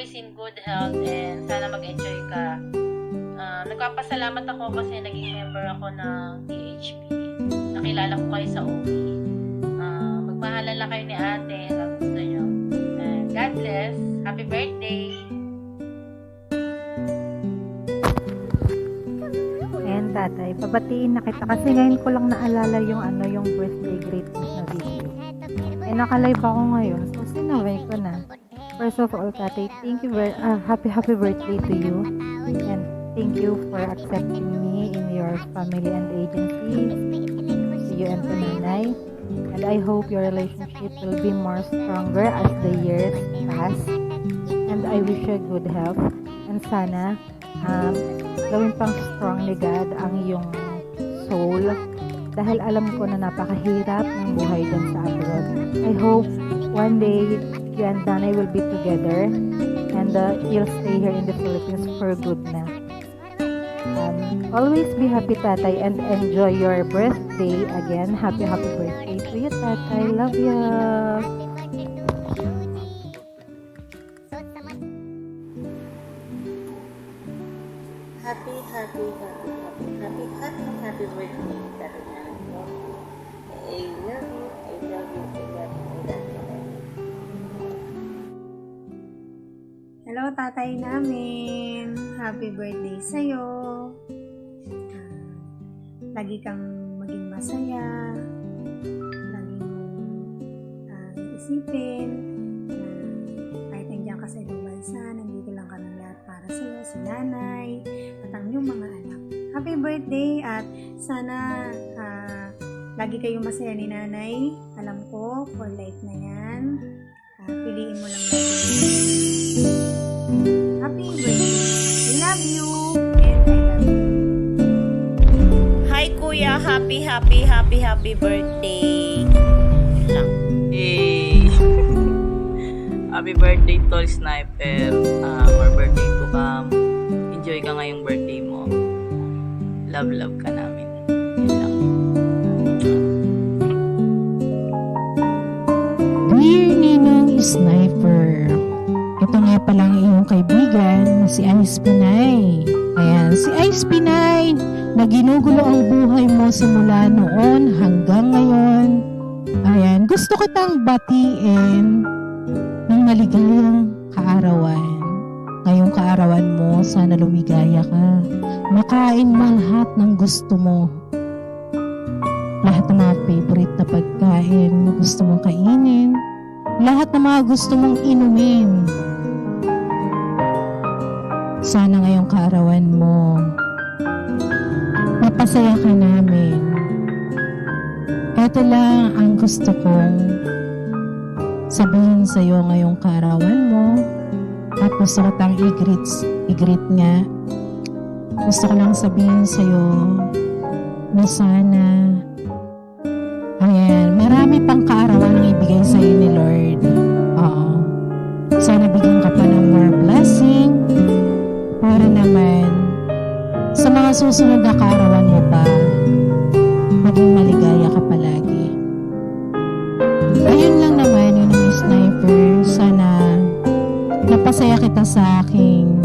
always in good health and sana mag-enjoy ka. Nagpapasalamat ako kasi naging member ako ng THP. Nakilala ko kayo sa OB. Magmahalan lang kayo ni ate hanggang gusto nyo. And God bless. Happy birthday! Ayan tatay, pabatiin na kita kasi ngayon ko lang naalala yung birthday greetings na video. Naka-live ako ngayon, so sinaway ko na. First of all, tatay, thank you happy birthday to you. And thank you for accepting me in your family and agency. To you and to Nanay. And I hope your relationship will be more stronger as the years pass. And I wish you good health. And sana, gawin pang strong ni God ang iyong soul. Dahil alam ko na napakahirap ng buhay dyan sa abroad. I hope one day you and Nanay will be together. And you'll stay here in the Philippines for good na. Always be happy, tatay, and enjoy your birthday again. Happy birthday to you, tatay. Love you. Happy birthday, Karina. I love you, I love you, I love you, I love you. Hello, tatay namin. Happy birthday sa'yo. Lagi kang maging masaya. Lagi mong isipin na kahit nandiyan ka sa ibang bansa, nandito lang kami lahat para sa'yo, si nanay, at ang iyong mga anak. Happy birthday at sana lagi kayong masaya ni nanay. Alam ko, for life na yan. Piliin mo lang lagi. Happy birthday. We love you. And I love you. Hi kuya, happy birthday. Yun lang. Hey! Happy birthday, Tall Sniper. More birthday to come. Enjoy ka ngayong birthday mo. Love ka namin. Yun lang. Dear Ninong Sniper, ito nga palang iyong kaibigan, si Ice Pinay. Ayan, si Ice Pinay, na ginugulo ang buhay mo simula noon hanggang ngayon. Ayan, gusto kitang batiin ng maligayang kaarawan. Ngayong kaarawan mo, sana lumigaya ka. Makain mo lahat ng gusto mo. Lahat ng mga favorite na pagkain na gusto mong kainin. Lahat ng mga gusto mong inumin. Sana ngayong kaarawan mo, mapasaya ka namin. Ito lang ang gusto kong sabihin sa'yo ngayong kaarawan mo. At gusto ko tang i-greet nga. Gusto ko lang sabihin sa'yo na sana, ayan, marami pang kaarawan ang ibigay sa'yo ni Lord. Oo. Sana bigyan ka pa ng more blessing para naman sa mga susunod na kaarawan mo pa, maging maligaya ka palagi. Ayun lang naman, yun ang sniper. Sana napasaya kita sa aking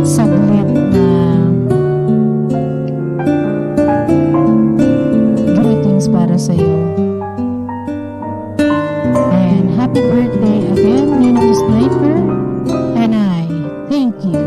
saglit na greetings para sa'yo. And happy birthday again, Ninong Sniper. And I thank you.